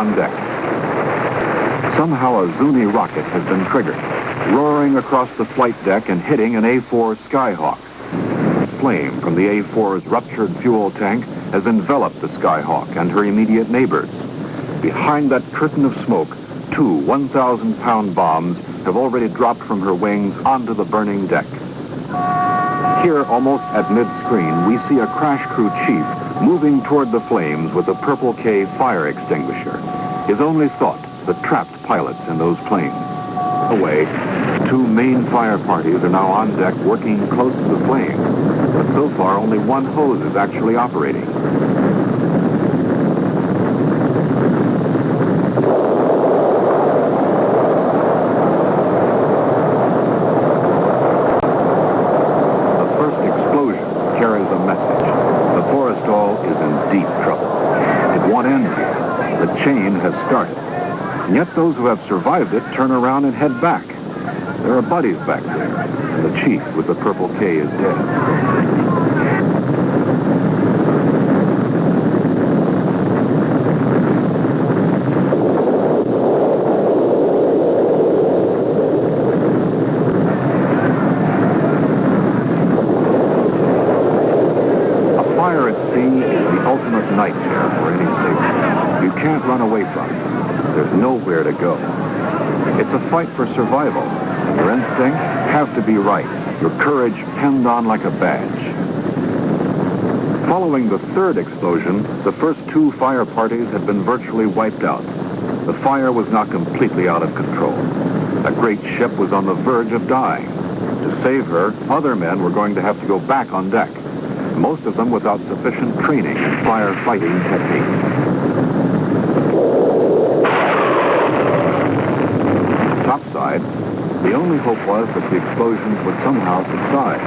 on deck. Somehow a Zuni rocket has been triggered, roaring across the flight deck and hitting an A-4 Skyhawk. Flame from the A-4's ruptured fuel tank has enveloped the Skyhawk and her immediate neighbors. Behind that curtain of smoke, two 1,000-pound bombs have already dropped from her wings onto the burning deck. Here, almost at mid-screen, we see a crash crew chief moving toward the flames with a Purple K fire extinguisher. His only thought, the trapped pilots in those planes. Away, two main fire parties are now on deck working close to the flames, but so far only one hose is actually operating. The first explosion carries a message. The Forrestal is in deep trouble. It won't end here. The chain has started. And yet those who have survived it turn around and head back. There are buddies back there, and the chief with the Purple K is dead. A fire at sea is the ultimate nightmare for any sailor. You can't run away from it. There's nowhere to go. It's a fight for survival. Your instincts have to be right. Your courage pinned on like a badge. Following the third explosion, the first two fire parties had been virtually wiped out. The fire was now completely out of control. A great ship was on the verge of dying. To save her, other men were going to have to go back on deck, most of them without sufficient training in firefighting techniques. Topside, the only hope was that the explosions would somehow subside.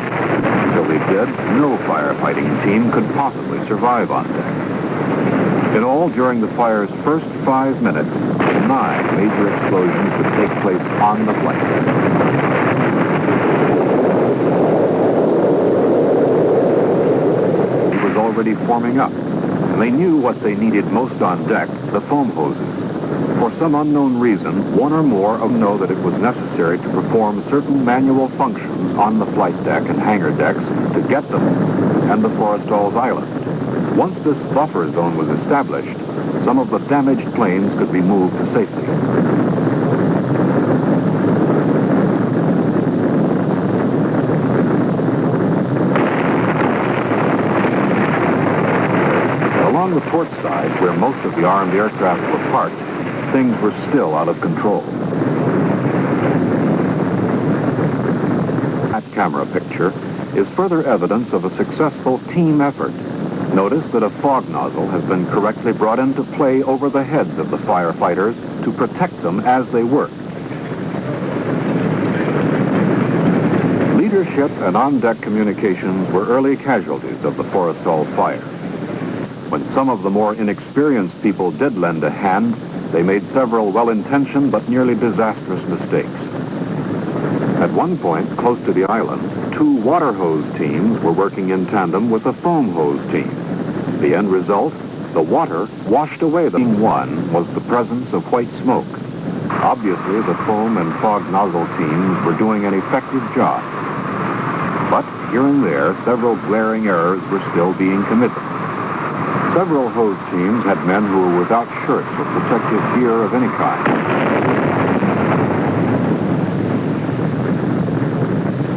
Until they did, no firefighting team could possibly survive on deck. In all, during the fire's first 5 minutes, 9 major explosions would take place on the flight deck. It was already forming up, and they knew what they needed most on deck, the foam hoses. For some unknown reason, one or more of them know that it was necessary to perform certain manual functions on the flight deck and hangar decks to get them and the Forrestal's island. Once this buffer zone was established, some of the damaged planes could be moved to safety. Along the port side, where most of the armed aircraft were parked, things were still out of control. That camera picture is further evidence of a successful team effort. Notice that a fog nozzle has been correctly brought into play over the heads of the firefighters to protect them as they work. Leadership and on-deck communications were early casualties of the Forrestal fire. When some of the more inexperienced people did lend a hand, they made several well-intentioned but nearly disastrous mistakes. At one point, close to the island, 2 water hose teams were working in tandem with a foam hose team. The end result, the water washed away. Team 1 was the presence of white smoke. Obviously, the foam and fog nozzle teams were doing an effective job. But here and there, several glaring errors were still being committed. Several hose teams had men who were without shirts or protective gear of any kind.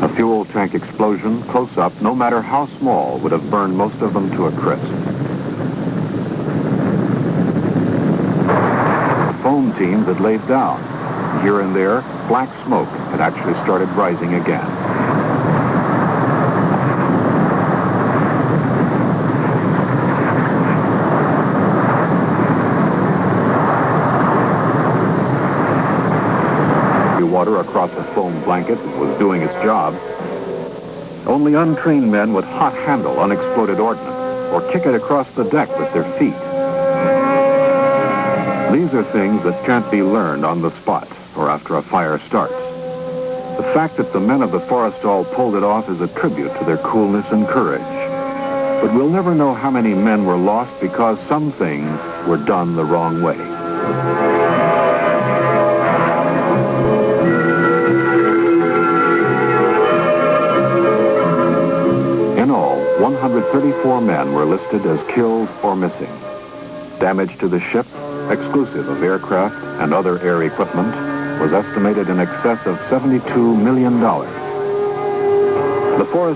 A fuel tank explosion, close up, no matter how small, would have burned most of them to a crisp. The foam teams had laid down. Here and there, black smoke had actually started rising again. Water across a foam blanket was doing its job. Only untrained men would hot handle unexploded ordnance or kick it across the deck with their feet. These are things that can't be learned on the spot or after a fire starts. The fact that the men of the Forrestal pulled it off is a tribute to their coolness and courage. But we'll never know how many men were lost because some things were done the wrong way. In all, 134 men were listed as killed or missing. Damage to the ship, exclusive of aircraft and other air equipment, was estimated in excess of $72 million. The Forrestal